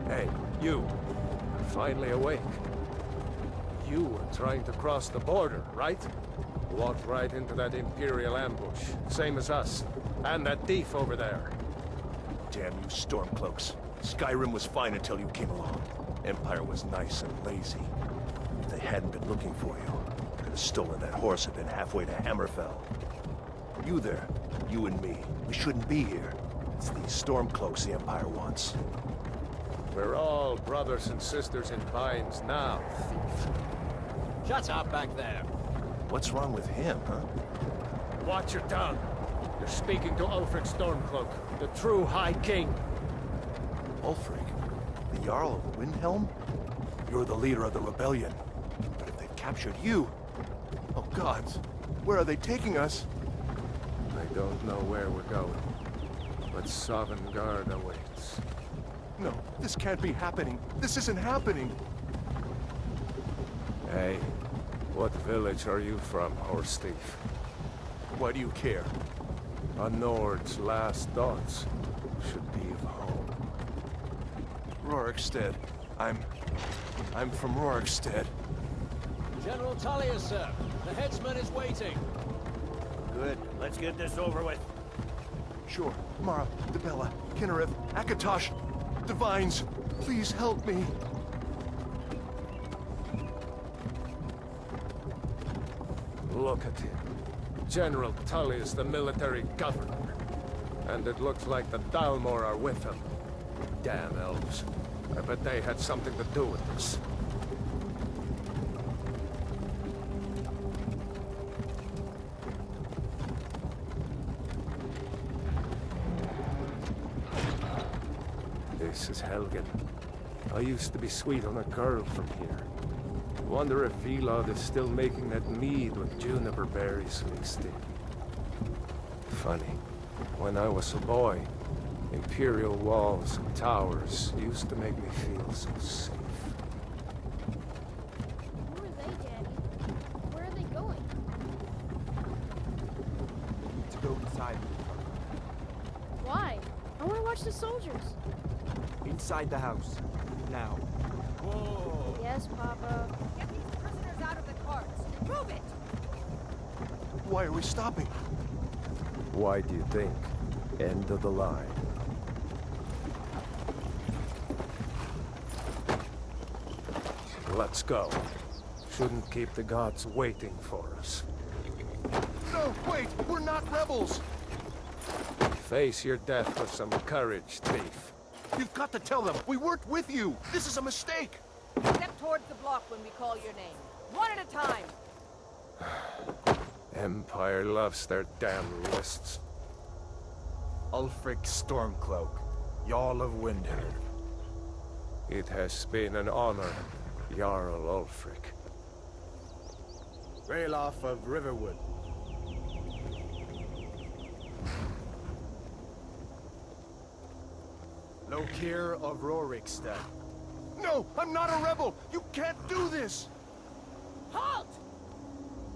Hey, you. You're finally awake. You were trying to cross the border, right? Walked right into that Imperial ambush, same as us. And that thief over there. Damn you Stormcloaks. Skyrim was fine until you came along. Empire was nice and lazy. If they hadn't been looking for you, could have stolen that horse and been halfway to Hammerfell. You there, you and me, we shouldn't be here. It's these Stormcloaks the Empire wants. We're all brothers and sisters in binds now, thief. Shut up back there. What's wrong with him, huh? Watch your tongue. You're speaking to Ulfric Stormcloak, the true High King. Ulfric? The Jarl of Windhelm? You're the leader of the rebellion. But if they've captured you... Oh gods, where are they taking us? I don't know where we're going, but Sovngarde awaits. No, this can't be happening. This isn't happening. Hey, what village are you from, horse thief? Why do you care? A Nord's last thoughts should be of home. Rorikstead. I'm from Rorikstead. General Tullius, sir. The headsman is waiting. Good. Let's get this over with. Sure. Mara, Debella, Kinnereth, Akatosh, Divines, please help me. Look at him. General Tullius, the military governor. And it looks like the Dalmor are with him. Damn elves. I bet they had something to do with this. This is Helgen. I used to be sweet on a girl from here. Wonder if Vilod is still making that mead with juniper berries mixed in. Funny. When I was a boy, Imperial walls and towers used to make me feel so safe. Who are they, Daddy? Where are they going? To go inside. Why? I want to watch the soldiers. Inside the house. Now. Whoa! Yes, Papa. Get these prisoners out of the carts. Move it! Why are we stopping? Why do you think? End of the line. Let's go. Shouldn't keep the gods waiting for us. No, wait! We're not rebels! Face your death with some courage, thief. You've got to tell them! We weren't with you! This is a mistake! Step towards the block when we call your name. One at a time. Empire loves their damn lists. Ulfric Stormcloak, Jarl of Windhelm. It has been an honor, Jarl Ulfric. Ralof of Riverwood. Lokir of Rorikstead. No! I'm not a rebel! You can't do this! Halt!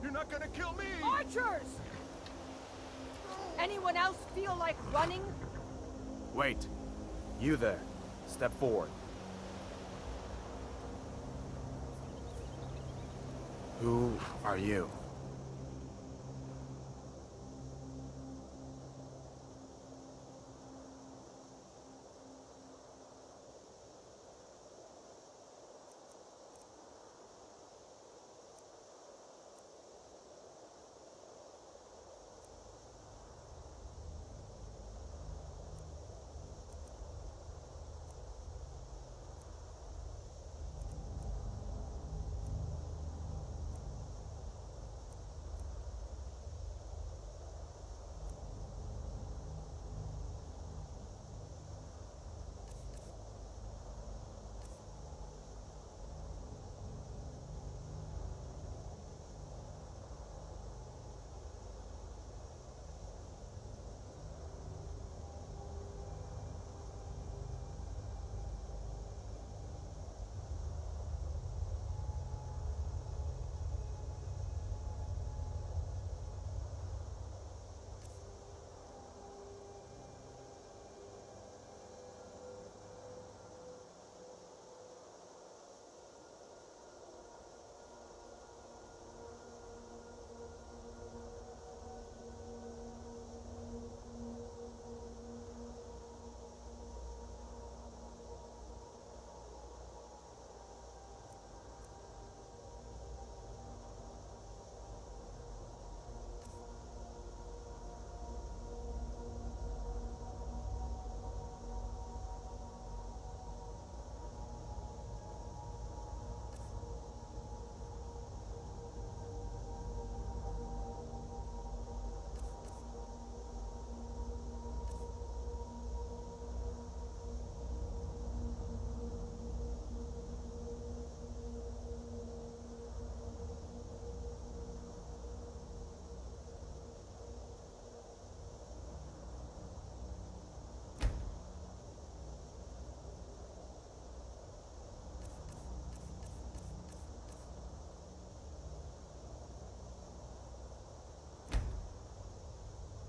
You're not gonna kill me! Archers! Anyone else feel like running? Wait. You there. Step forward. Who are you?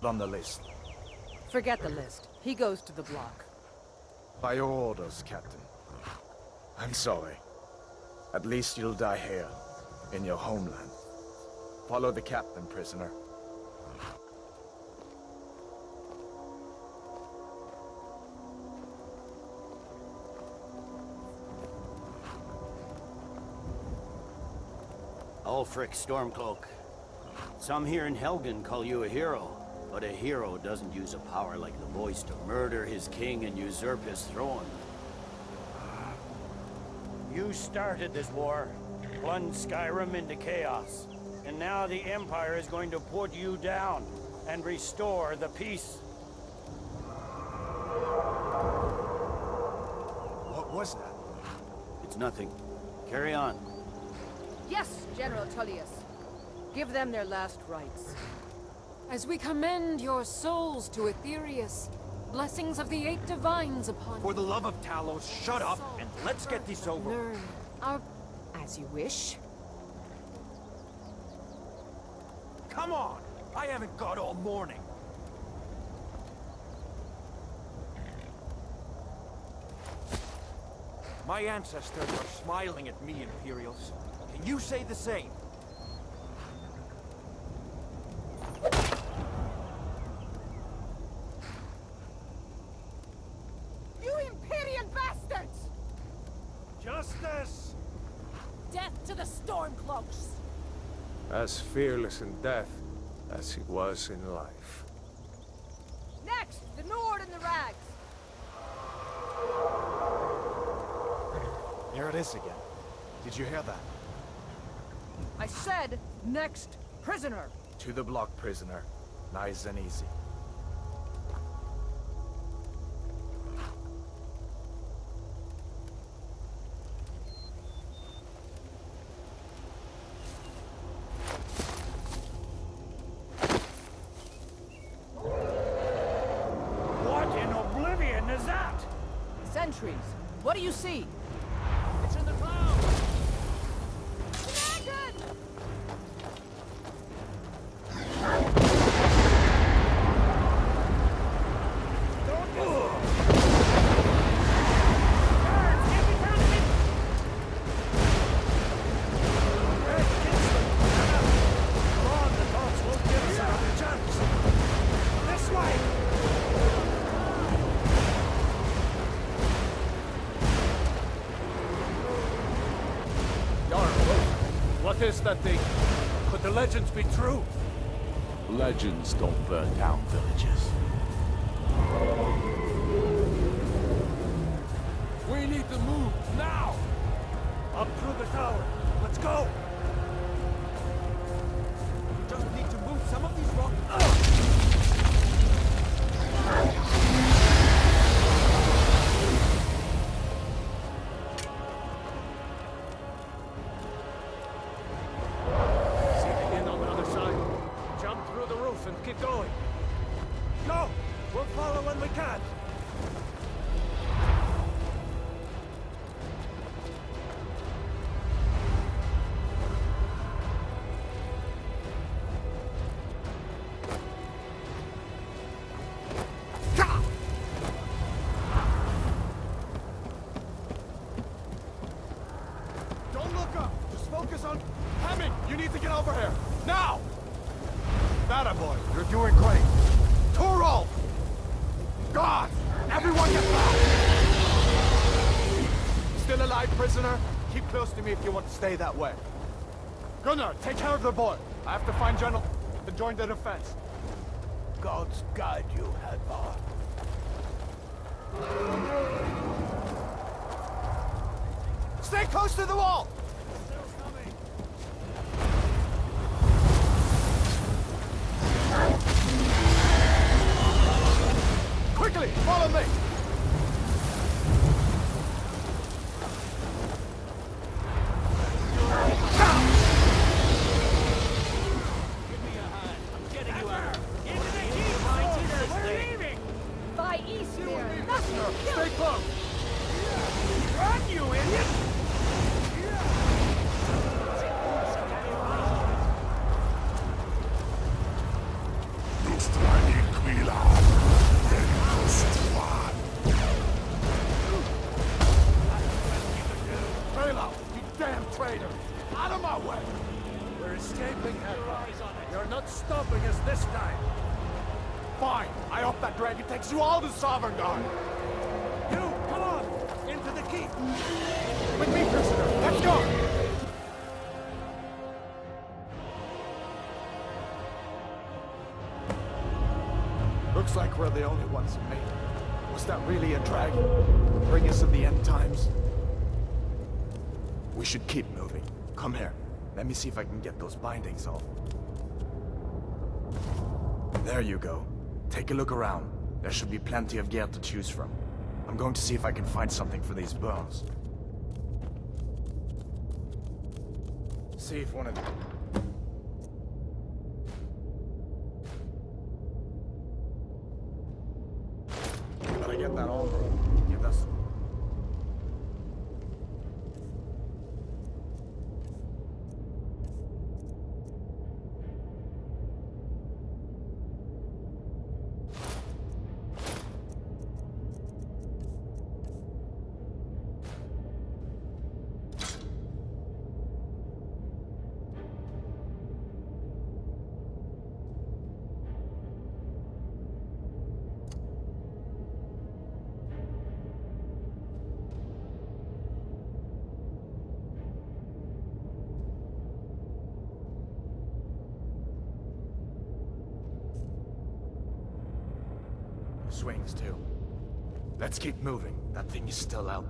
on the list. Forget the list. He goes to the block. By your orders, Captain. I'm sorry. At least you'll die here, in your homeland. Follow the captain, prisoner. Ulfric Stormcloak. Some here in Helgen call you a hero, but a hero doesn't use a power like the voice to murder his king and usurp his throne. You started this war, plunged Skyrim into chaos, and now the Empire is going to put you down and restore the peace. What was that? It's nothing. Carry on. Yes, General Tullius. Give them their last rites. As we commend your souls to Aetherius, blessings of the 8 divines upon For the love of Talos, shut up and let's get this over. learn our... As you wish. Come on! I haven't got all morning. My ancestors are smiling at me, Imperials. Can you say the same? You Imperial bastards! Justice! Death to the Stormcloaks! As fearless in death as he was in life. Next, the Nord and the Rags. Here it is again. Did you hear that? I said, next, prisoner. To the block, prisoner. Nice and easy. What in oblivion is that? Sentries, what do you see? It's in the clouds! What is that thing? Could the legends be true? Legends don't burn down villages. We need to move now! Up through the tower. Let's go! Just need to move some of these rocks. See the inn on the other side. Jump through the roof and keep going. Go! We'll follow when we can. Don't look up! Just focus on... Hammond, you need to get over here! Now! That boy, you're doing great! Torol! God! Everyone get back! Still alive, prisoner? Keep close to me if you want to stay that way. Gunnar, take care of the boy. I have to find General to join the defense. Gods guide you, Hadvar. Stay close to the wall! Quickly, follow me! Give me a hand. I'm getting you out. We're leaving! By Eastmere, nothing! Stay close! Run, you idiot! This time my way! We're escaping, Hedra. You're not stopping us this time. Fine! I hope that dragon takes you all to Sovngarde! You, come on! Into the keep! With me, prisoner! Let's go! Looks like we're the only ones who made it. Was that really a dragon? Bring us to the end times? We should keep moving. Come here. Let me see if I can get those bindings off. There you go. Take a look around. There should be plenty of gear to choose from. I'm going to see if I can find something for these burns. See if one of them... But I get that all wrong. Give us... Swings too. Let's keep moving. That thing is still out.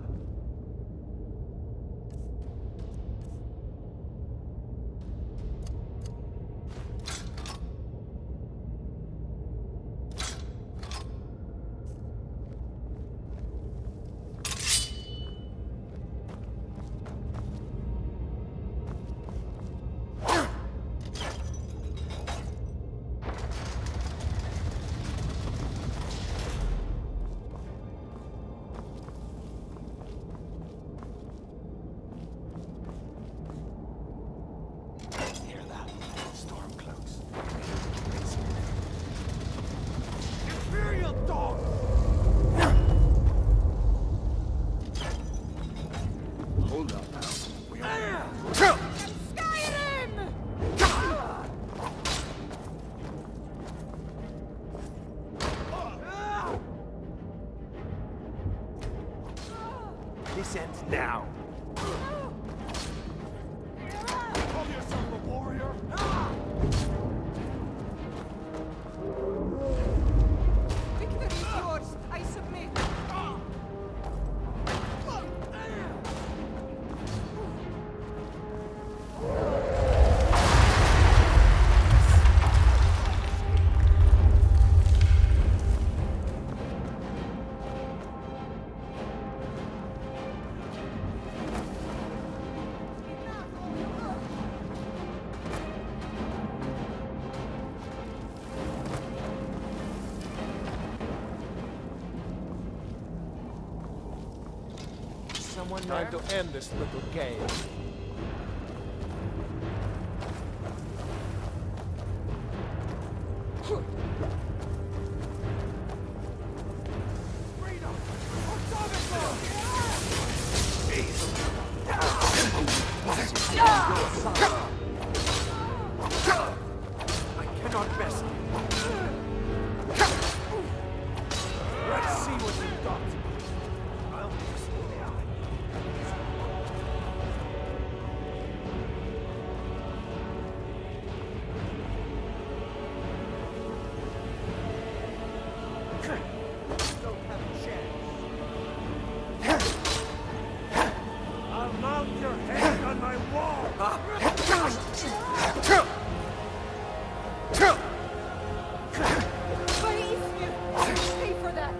This ends now. Call yourself a warrior? Victory is yours. I submit. Someone trying to end this little game. I cannot best. Let's see what you've got. I'll Don't have a chance. I'll mount your head on my wall! Pay for that.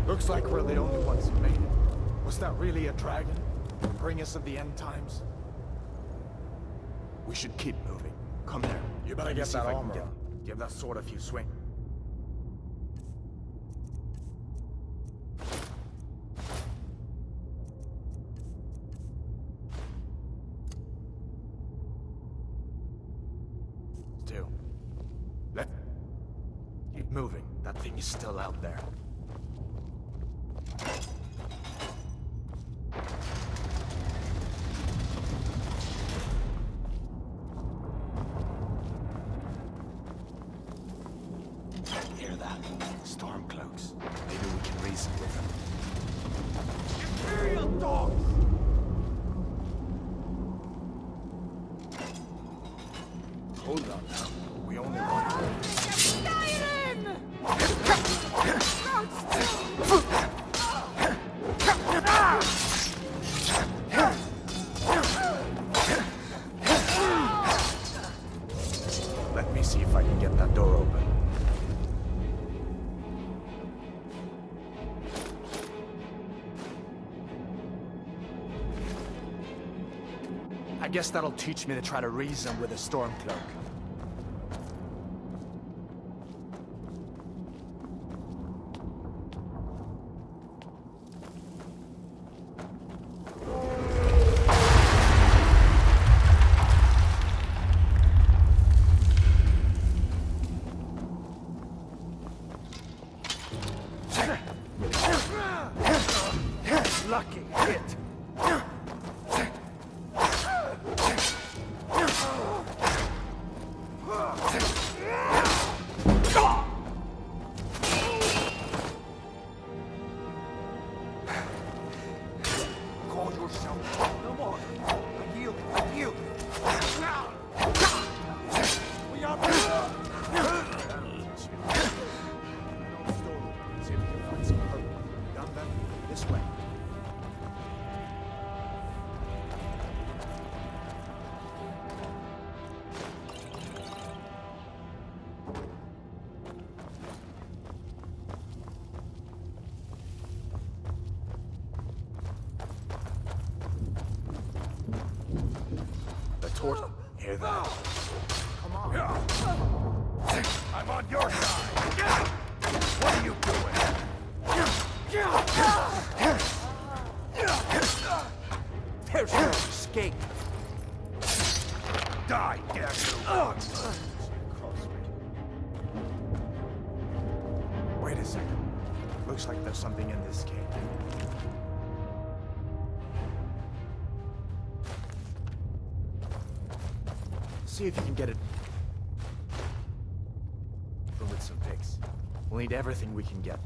Looks like we're the only ones who made it. Was that really a dragon? Bring us of the end times? We should keep moving. Come here. You better get that armor on. Give that sword a few swings. He's still out there. Hear that? Stormcloaks. Maybe we can reason with them. Imperial dogs! Hold on now. We only want to... Let me see if I can get that door open. I guess that'll teach me to try to reason with a Stormcloak. Lucky hit. Call yourself. No more. I yield. I yield. We are. See if we can find some purple. Gun them this way. The torch. Hear that? Come on. I'm on your side. What are you doing? There's no escape. Die, damn you. Wait a second. Looks like there's something in this cave. See if you can get it. But with some picks. We'll need everything we can get.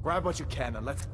Grab what you can and let's...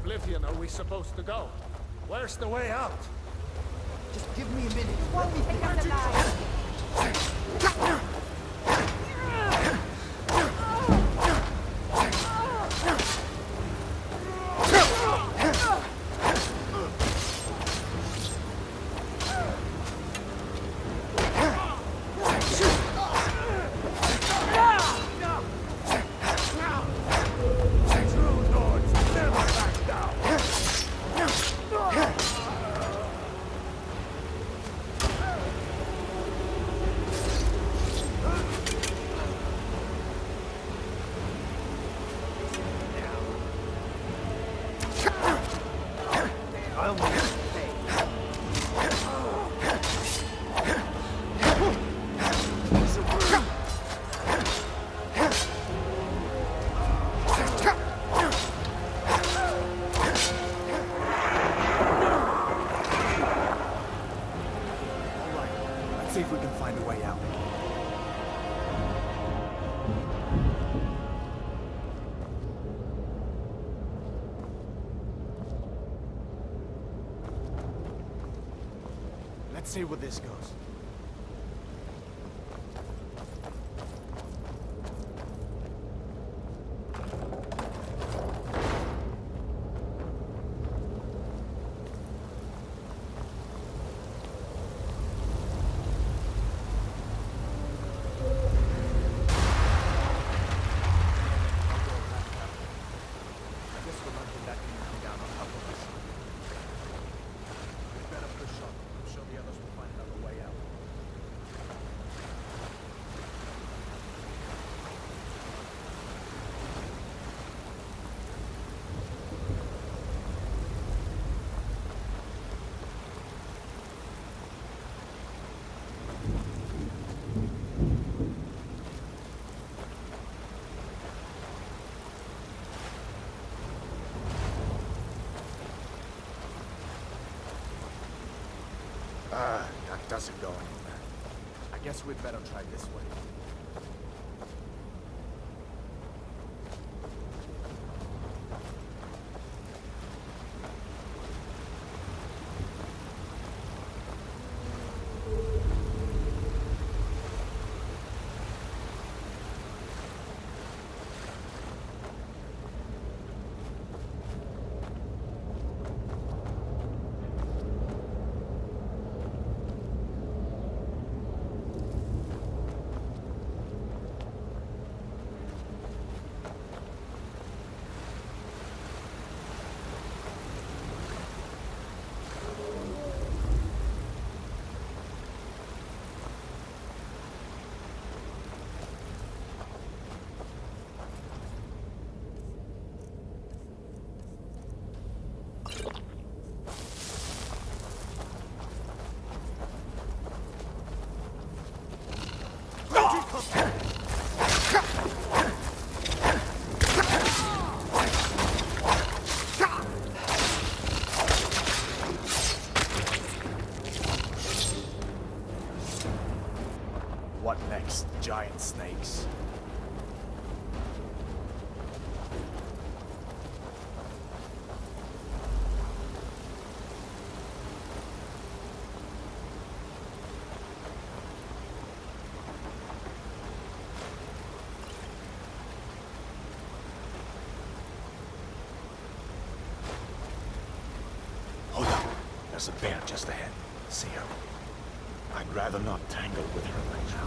oblivion are we supposed to go? Where's the way out? Just give me a minute. Let's see if we can find a way out. Let's see where this goes. That doesn't go anywhere. I guess we'd better try this way. What next? Giant snakes? Hold up. There's a bear just ahead. See her? I'd rather not tangle with her right now.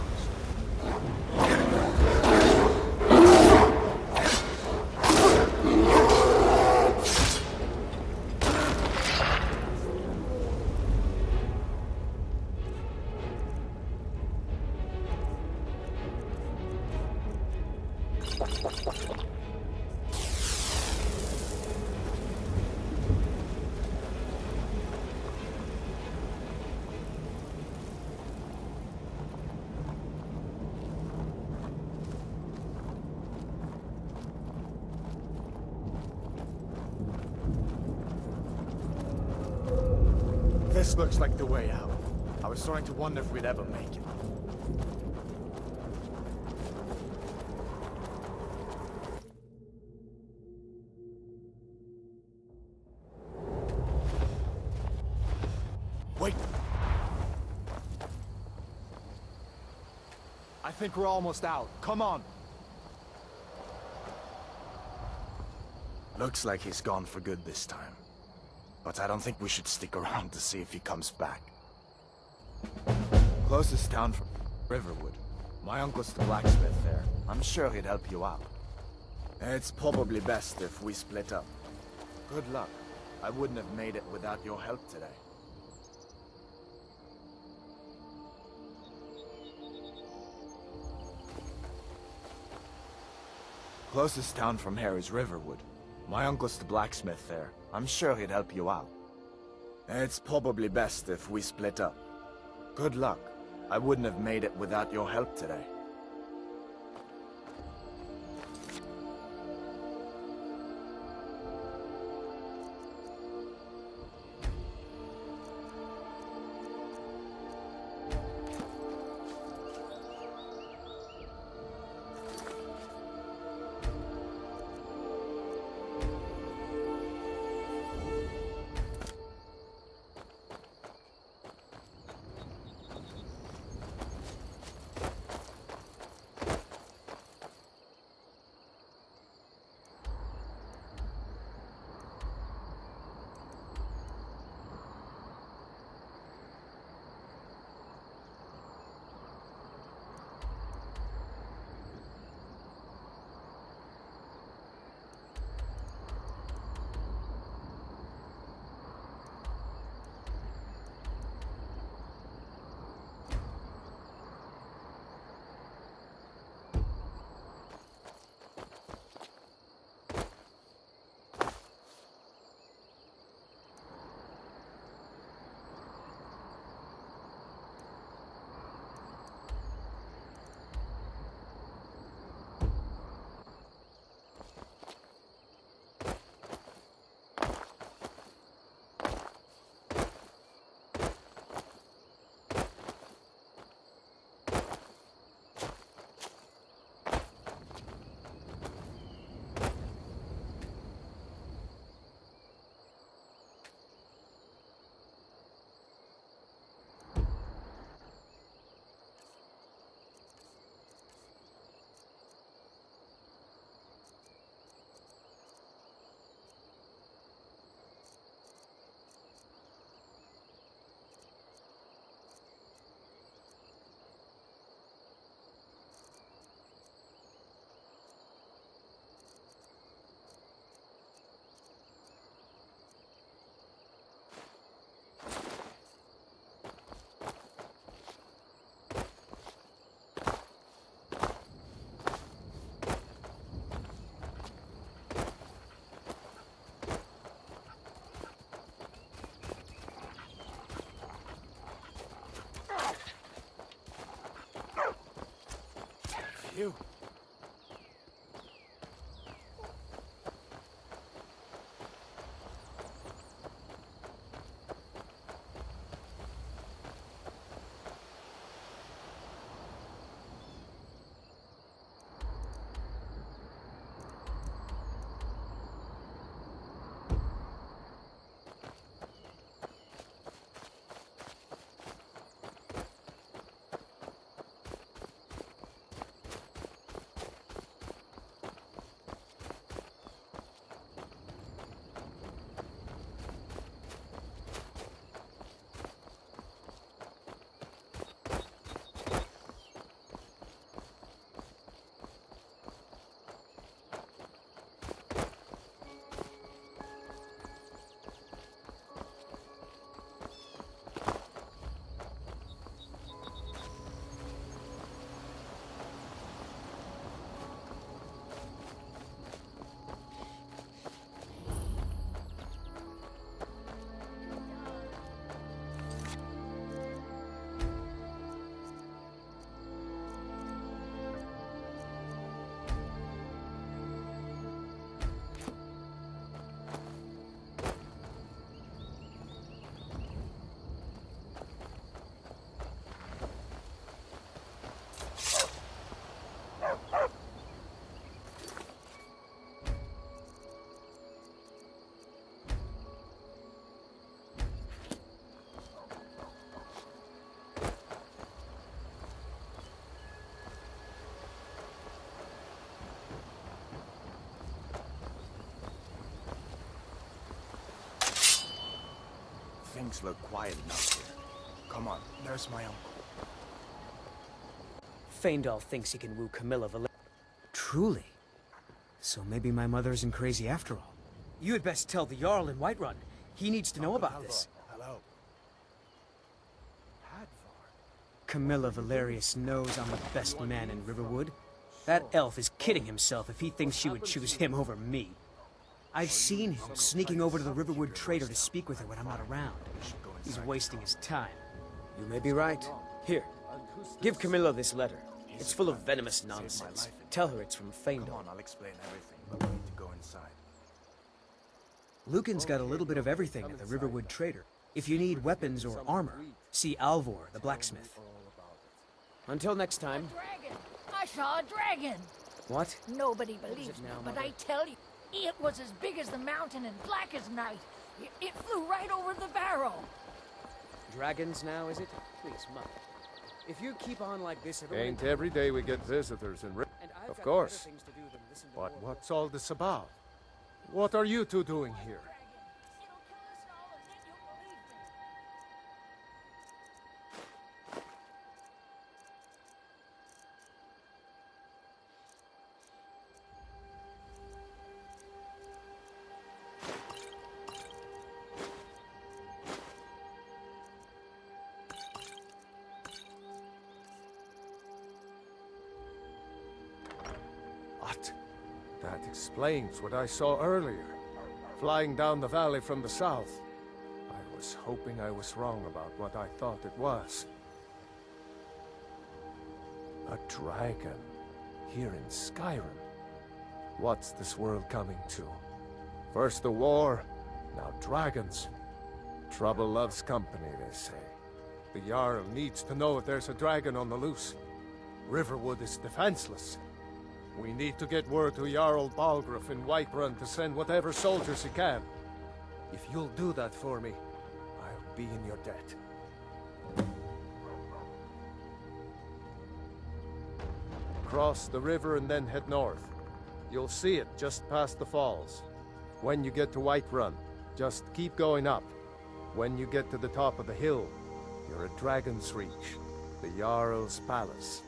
This looks like the way out. I was starting to wonder if we'd ever make it. think we're almost out. Come on. Looks like he's gone for good this time. But I don't think we should stick around to see if he comes back. Closest town from Riverwood. My uncle's the blacksmith there. I'm sure he'd help you out. It's probably best if we split up. Good luck. I wouldn't have made it without your help today. Closest town from here is Riverwood. My uncle's the blacksmith there. I'm sure he'd help you out. It's probably best if we split up. Good luck. I wouldn't have made it without your help today. You. Things look quiet enough here. Come on, there's my uncle. Faendal thinks he can woo Camilla Val. Truly? So maybe my mother isn't crazy after all. You had best tell the Jarl in Whiterun. He needs to know about this. Hello. Camilla Valerius knows I'm the best man in Riverwood. That elf is kidding himself if he thinks she would choose him over me. I've seen him sneaking over to the Riverwood trader to speak with her when I'm not around. He's wasting his time. You may be right. Here, give Camilla this letter. It's full of venomous nonsense. Tell her it's from Come Faendal. on, I'll explain everything, but we need to go inside. Lucan's got a little bit of everything at the Riverwood trader. If you need weapons or armor, see Alvor, the blacksmith. Until next time. Dragon! I saw a dragon! What? Nobody believes me, now, but Mother? I tell you, it was as big as the mountain and black as night. It flew right over the barrow. Dragons now, is it? Please, Mother. If you keep on like this, everyone... Ain't every day we get visitors in And I've Of got course. better things to do than listen to But more what's all this about? What are you two doing here? It'll kill us all, and then you'll believe me. What? That explains what I saw earlier. Flying down the valley from the south. I was hoping I was wrong about what I thought it was. A dragon. Here in Skyrim. What's this world coming to? First the war, now dragons. Trouble loves company, they say. The Jarl needs to know if there's a dragon on the loose. Riverwood is defenseless. We need to get word to Jarl Balgruuf in Whiterun to send whatever soldiers he can. If you'll do that for me, I'll be in your debt. Cross the river and then head north. You'll see it just past the falls. When you get to Whiterun, just keep going up. When you get to the top of the hill, you're at Dragon's Reach, the Jarl's palace.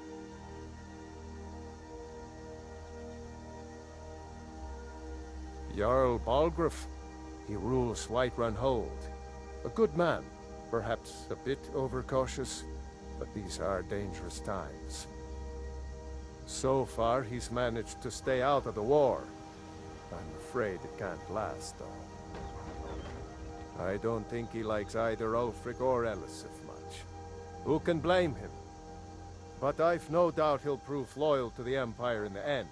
Jarl Balgruuf, he rules Whiterun Hold. A good man, perhaps a bit overcautious, but these are dangerous times. So far, he's managed to stay out of the war. I'm afraid it can't last, though. I don't think he likes either Ulfric or Elisif much. Who can blame him? But I've no doubt he'll prove loyal to the Empire in the end.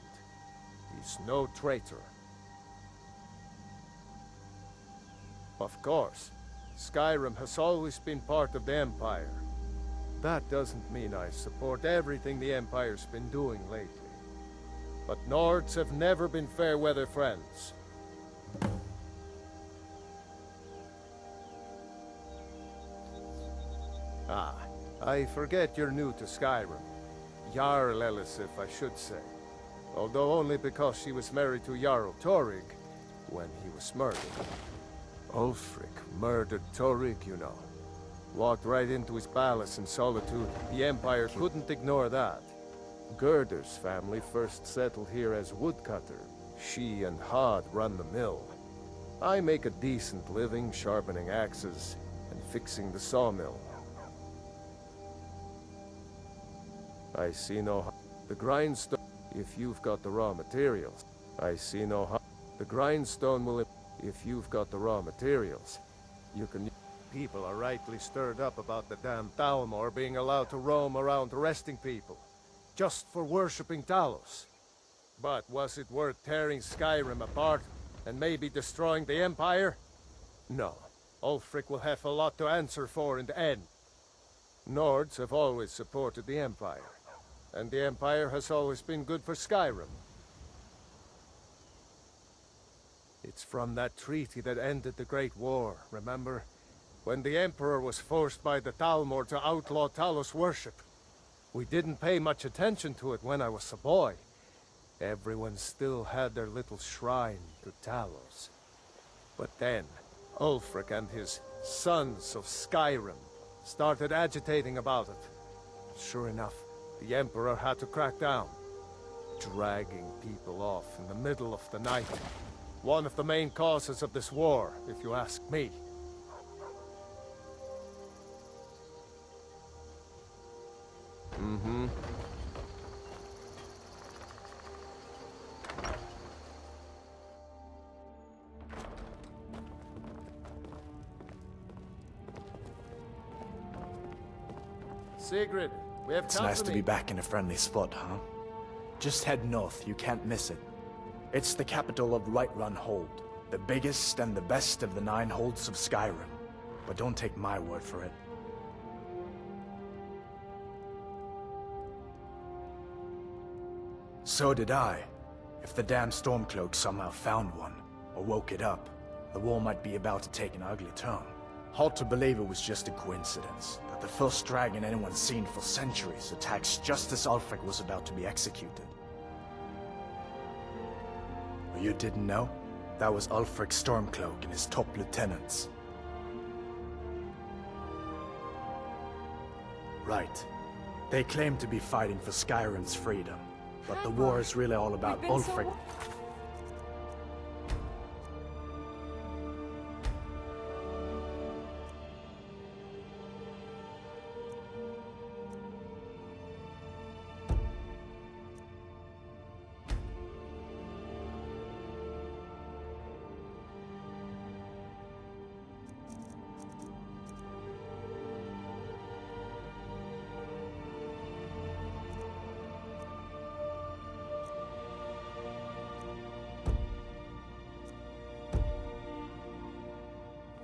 He's no traitor. Of course, Skyrim has always been part of the Empire. That doesn't mean I support everything the Empire's been doing lately. But Nords have never been fair-weather friends. Ah, I forget you're new to Skyrim. Jarl Elisif, I should say. Although only because she was married to Jarl Torygg when he was murdered. Ulfric murdered Torygg, you know. Walked right into his palace in solitude. The Empire couldn't ignore that. Gerder's family first settled here as woodcutter. She and Hod run the mill. I make a decent living sharpening axes and fixing the sawmill. I see no the grindstone if you've got the raw materials. I see no the grindstone will if you've got the raw materials. You can. People are rightly stirred up about the damn Thalmor being allowed to roam around arresting people, just for worshipping Talos. But was it worth tearing Skyrim apart and maybe destroying the Empire? No. Ulfric will have a lot to answer for in the end. Nords have always supported the Empire, and the Empire has always been good for Skyrim. It's from that treaty that ended the Great War, remember? When the Emperor was forced by the Thalmor to outlaw Talos worship. We didn't pay much attention to it when I was a boy. Everyone still had their little shrine to Talos. But then, Ulfric and his sons of Skyrim, started agitating about it. Sure enough, the Emperor had to crack down, dragging people off in the middle of the night. One of the main causes of this war, if you ask me. Mm-hmm. Sigrid, we have It's company. nice to be back in a friendly spot, huh? Just head north, you can't miss it. It's the capital of Whiterun Hold, the biggest and the best of the 9 holds of Skyrim. But don't take my word for it. So did I. If the damn Stormcloak somehow found one, or woke it up, the war might be about to take an ugly turn. Hard to believe it was just a coincidence, that the first dragon anyone's seen for centuries attacks just as Ulfric was about to be executed. You didn't know? That was Ulfric's Stormcloak and his top lieutenants. Right. They claim to be fighting for Skyrim's freedom, but the war is really all about Ulfric.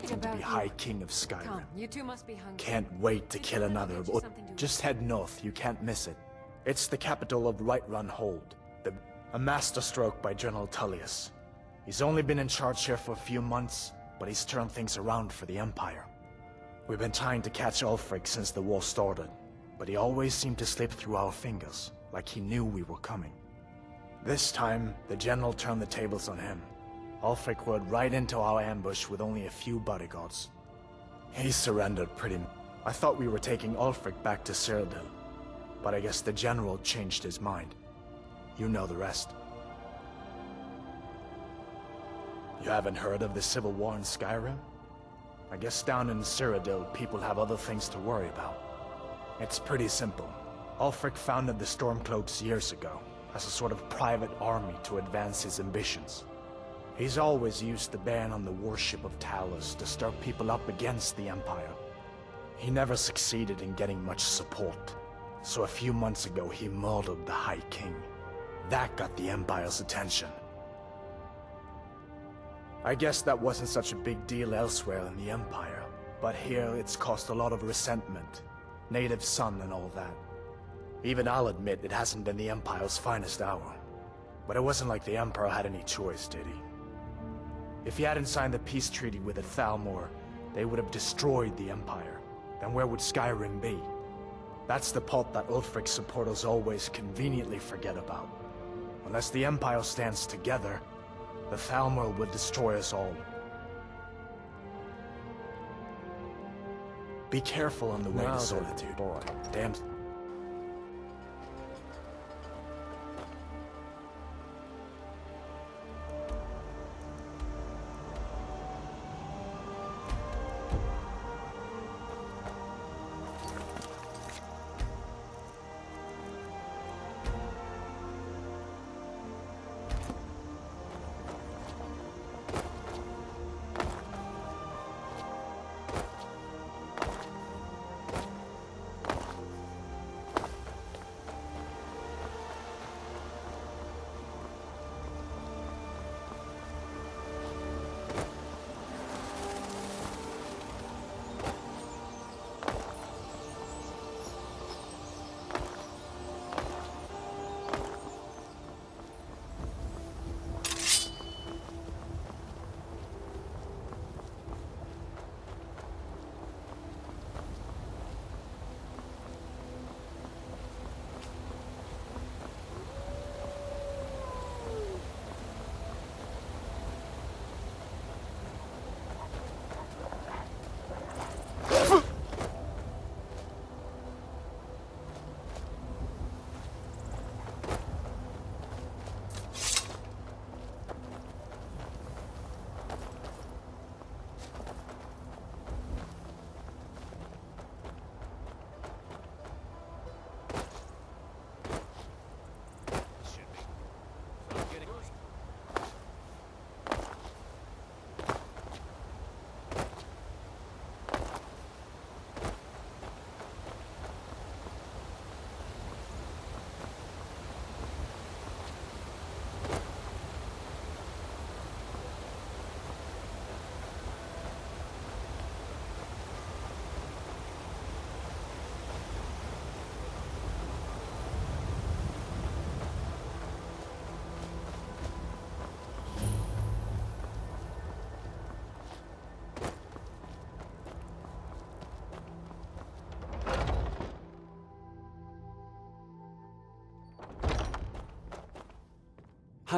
To be High King of Skyrim. Come, you two must be hungry. Can't wait to kill another. Just head north, you can't miss it. It's the capital of Whiterun Hold, a masterstroke by General Tullius. He's only been in charge here for a few months, but he's turned things around for the Empire. We've been trying to catch Ulfric since the war started, but he always seemed to slip through our fingers, like he knew we were coming. This time, the General turned the tables on him. Ulfric rode right into our ambush with only a few bodyguards. He surrendered I thought we were taking Ulfric back to Cyrodiil, but I guess the General changed his mind. You know the rest. You haven't heard of the civil war in Skyrim? I guess down in Cyrodiil, people have other things to worry about. It's pretty simple. Ulfric founded the Stormcloaks years ago, as a sort of private army to advance his ambitions. He's always used the ban on the worship of Talos to stir people up against the Empire. He never succeeded in getting much support, so a few months ago he murdered the High King. That got the Empire's attention. I guess that wasn't such a big deal elsewhere in the Empire, but here it's caused a lot of resentment. Native son and all that. Even I'll admit it hasn't been the Empire's finest hour. But it wasn't like the Emperor had any choice, did he? If he hadn't signed the peace treaty with the Thalmor, they would have destroyed the Empire. Then where would Skyrim be? That's the part that Ulfric's supporters always conveniently forget about. Unless the Empire stands together, the Thalmor will destroy us all. Be careful on the way to Solitude. Boy. Damn.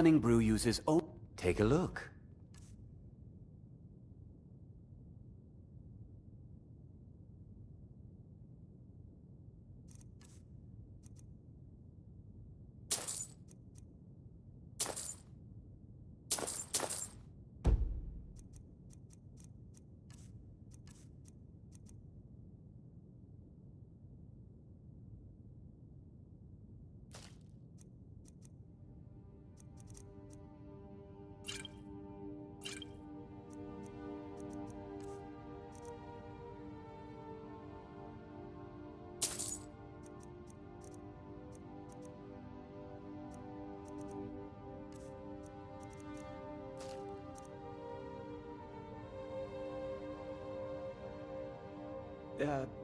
cunning brew uses Take a look.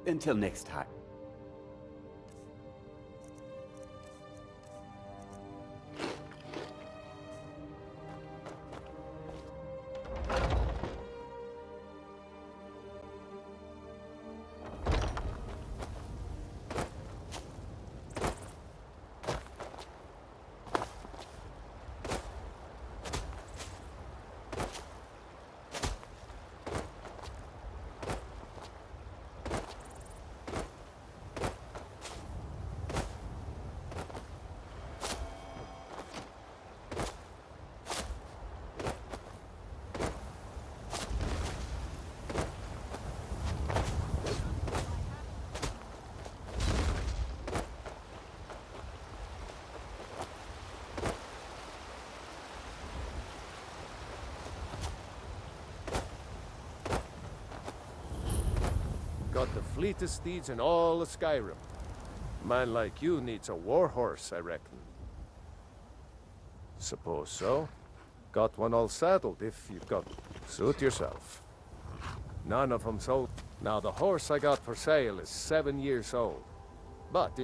Until next time. Got the fleetest steeds in all of Skyrim. Man like you needs a war horse, I reckon. Suppose so. Got one all saddled if you've got... Suit yourself. None of them sold. Now the horse I got for sale is 7 years old. But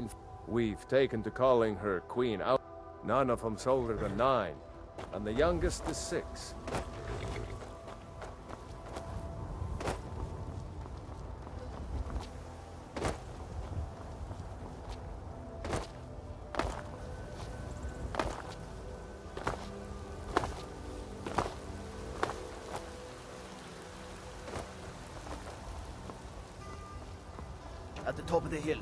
we've taken to calling her Queen out. None of them's older than 9. And the youngest is 6. At the top of the hill.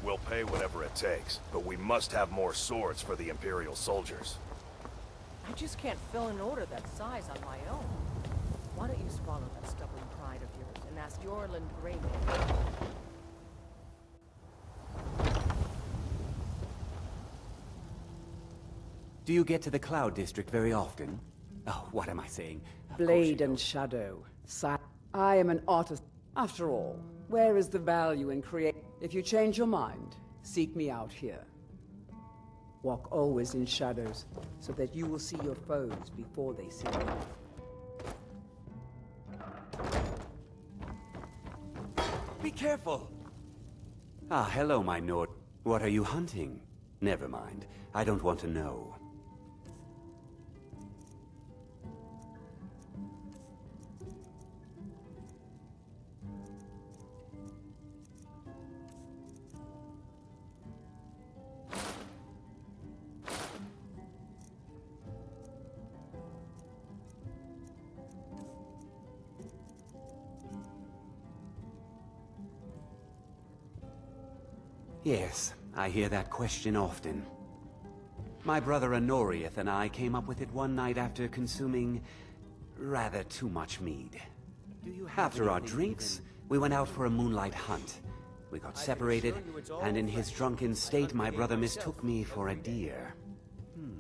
We'll pay whatever it takes, but we must have more swords for the Imperial soldiers. I just can't fill an order that size on my own. Why don't you swallow that stubborn pride of yours and ask Yorland Greymane? Do you get to the Cloud District very often? Oh, what am I saying? Blade and shadow. I am an artist. After all, where is the value in create? If you change your mind, seek me out here. Walk always in shadows, so that you will see your foes before they see you. Be careful! Ah, hello, my Nord. What are you hunting? Never mind. I don't want to know. Yes, I hear that question often. My brother Honorius and I came up with it one night after consuming rather too much mead. After our drinks, we went out for a moonlight hunt. We got separated, and in his drunken state, my brother mistook me for a deer.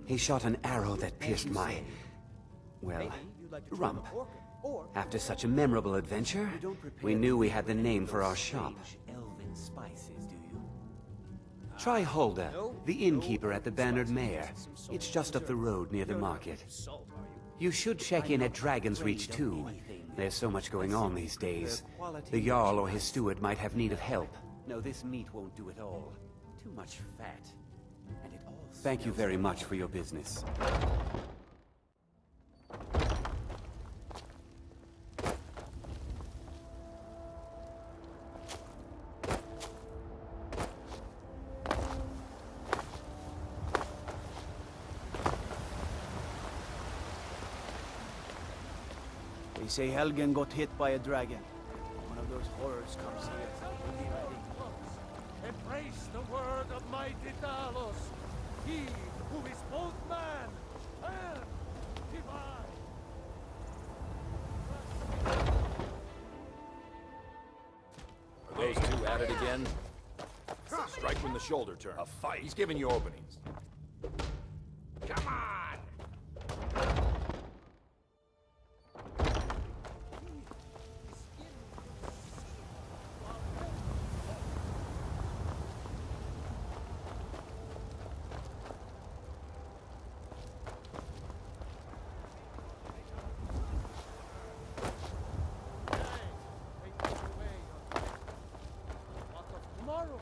He shot an arrow that pierced my, well, rump. After such a memorable adventure, we knew we had the name for our shop. Try Hulda, the innkeeper at the Bannered Mare. It's just up the road near the market. You should check in at Dragon's Reach too. There's so much going on these days. The Jarl or his steward might have need of help. No, this meat won't do it all. Too much fat. And it all Thank you very much for your business. They say Helgen got hit by a dragon. One of those horrors comes here. We'll be ready. Embrace the word of mighty Talos, he who is both man and divine. Are those two at it again? Strike when the shoulder turns. A fight. He's giving you openings. Come on! Tomorrow,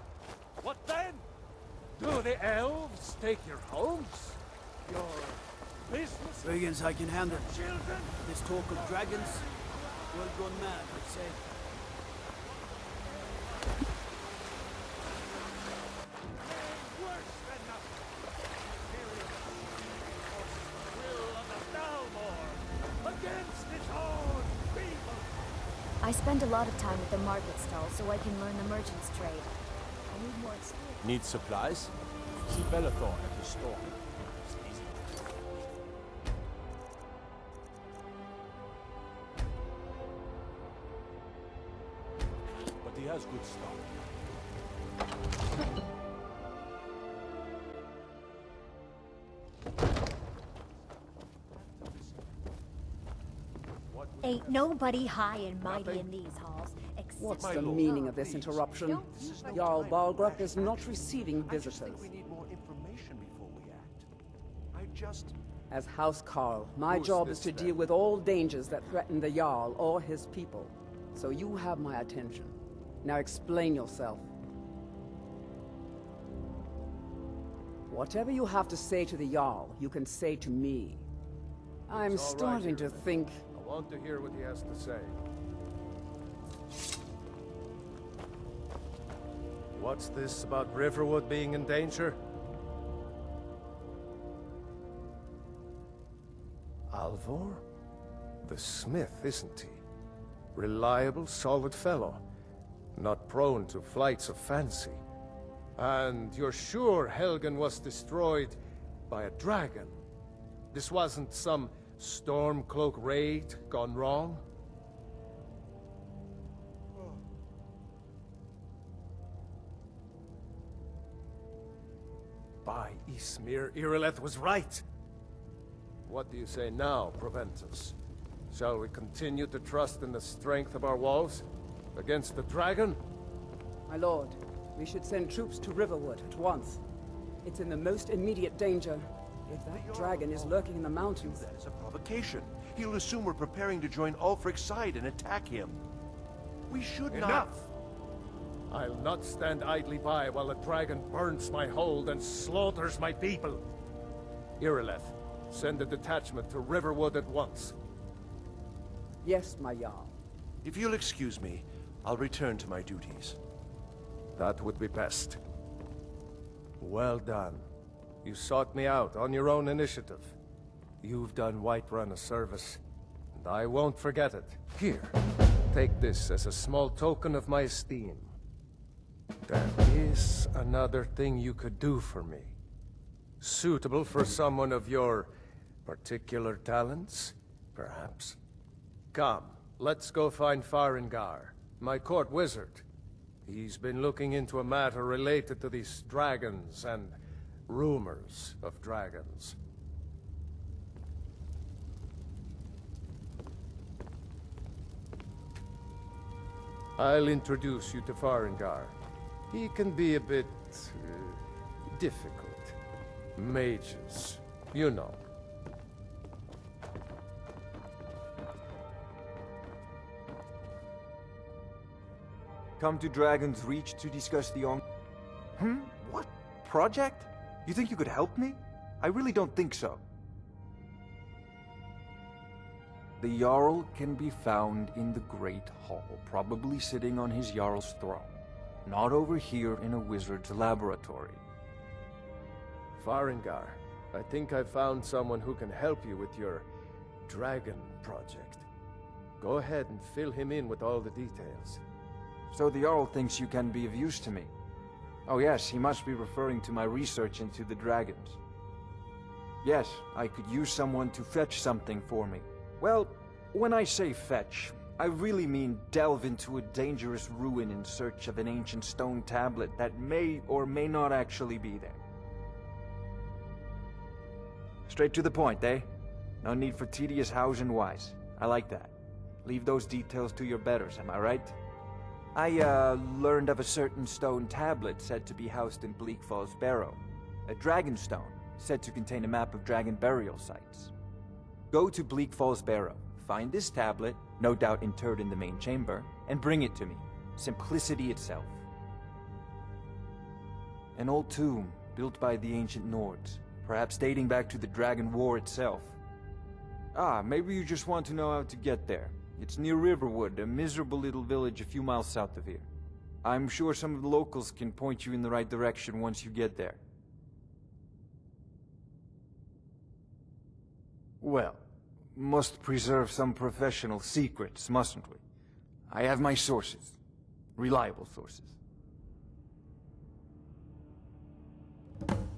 what then? Do the elves take your homes? Your business? Brigands I can handle. Children? This talk of dragons, world gone mad, I'd say. Worse than nothing. Tyrion forces the will of the Dalmor against its own people. I spend a lot of time at the market stall so I can learn the merchant's trade. I need more experience. Need supplies? See Bellathorn at the store. But he has good stock. Ain't nobody high and mighty in these halls, except... What's the meaning of this interruption? Jarl Balgruck is not receiving visitors. We need more information before we act. I just... As House Carl, my Who's job this is to then? deal with all dangers that threaten the Jarl or his people. So you have my attention. Now explain yourself. Whatever you have to say to the Jarl, you can say to me. I'm It's all right, starting to Ireland. think... I want to hear what he has to say. What's this about Riverwood being in danger? Alvor? The smith, isn't he? Reliable, solid fellow. Not prone to flights of fancy. And you're sure Helgen was destroyed by a dragon? This wasn't some Stormcloak raid gone wrong? By Ysmir, Irileth was right. What do you say now, Proventus? Shall we continue to trust in the strength of our walls against the dragon? My lord, we should send troops to Riverwood at once. It's in the most immediate danger. If that dragon is lurking in the mountains... That is a provocation. He'll assume we're preparing to join Ulfric's side and attack him. We should not... Enough! I'll not stand idly by while the dragon burns my hold and slaughters my people. Irileth, send a detachment to Riverwood at once. Yes, my Jarl. If you'll excuse me, I'll return to my duties. That would be best. Well done. You sought me out on your own initiative. You've done Whiterun a service, and I won't forget it. Here, take this as a small token of my esteem. There is another thing you could do for me. Suitable for someone of your particular talents, perhaps. Come, let's go find Farengar, my court wizard. He's been looking into a matter related to these dragons and rumors of dragons. I'll introduce you to Farengar. He can be a bit... difficult. Mages, you know. Come to Dragon's Reach to discuss the What? Project? You think you could help me? I really don't think so. The Jarl can be found in the Great Hall, probably sitting on his Jarl's throne. Not over here in a wizard's laboratory. Farengar, I think I found someone who can help you with your dragon project. Go ahead and fill him in with all the details. So the Jarl thinks you can be of use to me. Oh yes, he must be referring to my research into the dragons. Yes, I could use someone to fetch something for me. Well, when I say fetch, I really mean delve into a dangerous ruin in search of an ancient stone tablet that may or may not actually be there. Straight to the point, eh? No need for tedious hows and whys. I like that. Leave those details to your betters, am I right? I, learned of a certain stone tablet said to be housed in Bleak Falls Barrow. A dragon stone, said to contain a map of dragon burial sites. Go to Bleak Falls Barrow, find this tablet, no doubt interred in the main chamber, and bring it to me. Simplicity itself. An old tomb, built by the ancient Nords, perhaps dating back to the Dragon War itself. Ah, maybe you just want to know how to get there. It's near Riverwood, a miserable little village a few miles south of here. I'm sure some of the locals can point you in the right direction once you get there. Well, must preserve some professional secrets, mustn't we? I have my sources. Reliable sources.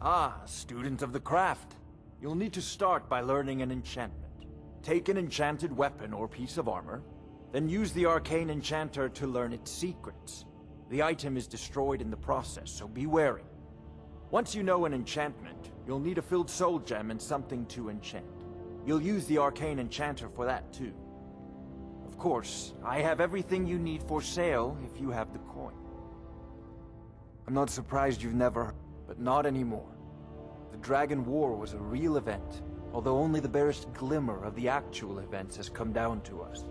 Ah, student of the craft. You'll need to start by learning an enchantment. Take an enchanted weapon or piece of armor, then use the arcane enchanter to learn its secrets. The item is destroyed in the process, so be wary. Once you know an enchantment, you'll need a filled soul gem and something to enchant. You'll use the arcane enchanter for that too. Of course, I have everything you need for sale if you have the coin. I'm not surprised you've never heard, but not anymore. The Dragon War was a real event, although only the barest glimmer of the actual events has come down to us.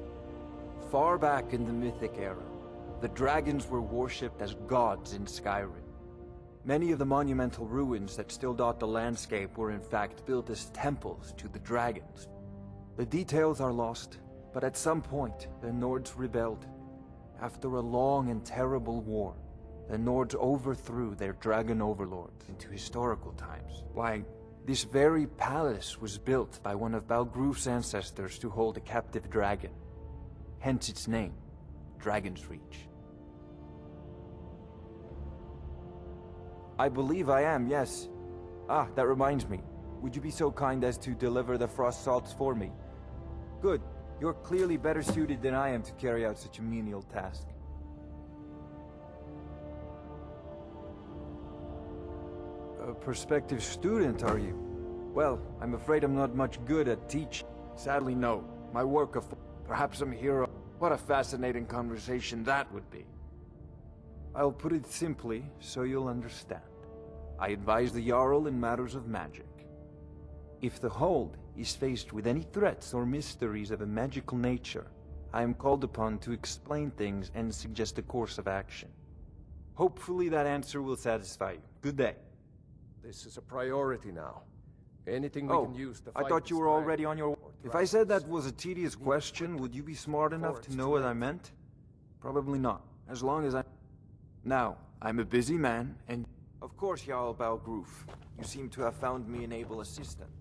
Far back in the Mythic era, the dragons were worshipped as gods in Skyrim. Many of the monumental ruins that still dot the landscape were in fact built as temples to the dragons. The details are lost, but at some point, the Nords rebelled. After a long and terrible war, the Nords overthrew their dragon overlords into historical times. Why, this very palace was built by one of Balgruf's ancestors to hold a captive dragon. Hence its name, Dragon's Reach. I believe I am, yes. Ah, that reminds me. Would you be so kind as to deliver the frost salts for me? Good. You're clearly better suited than I am to carry out such a menial task. A prospective student, are you? Well, I'm afraid I'm not much good at teaching. Sadly, no. My work of... Perhaps I'm hero. What a fascinating conversation that would be. I'll put it simply, so you'll understand. I advise the Jarl in matters of magic. If the Hold is faced with any threats or mysteries of a magical nature, I am called upon to explain things and suggest a course of action. Hopefully that answer will satisfy you. Good day. This is a priority now. Anything we can use to fight I thought you this were guy already on your... If I said that was a tedious question, would you be smart enough to know what I meant? Probably not, as long as I... Now, I'm a busy man, and... Of course, Jarl Balgruf. You seem to have found me an able assistant.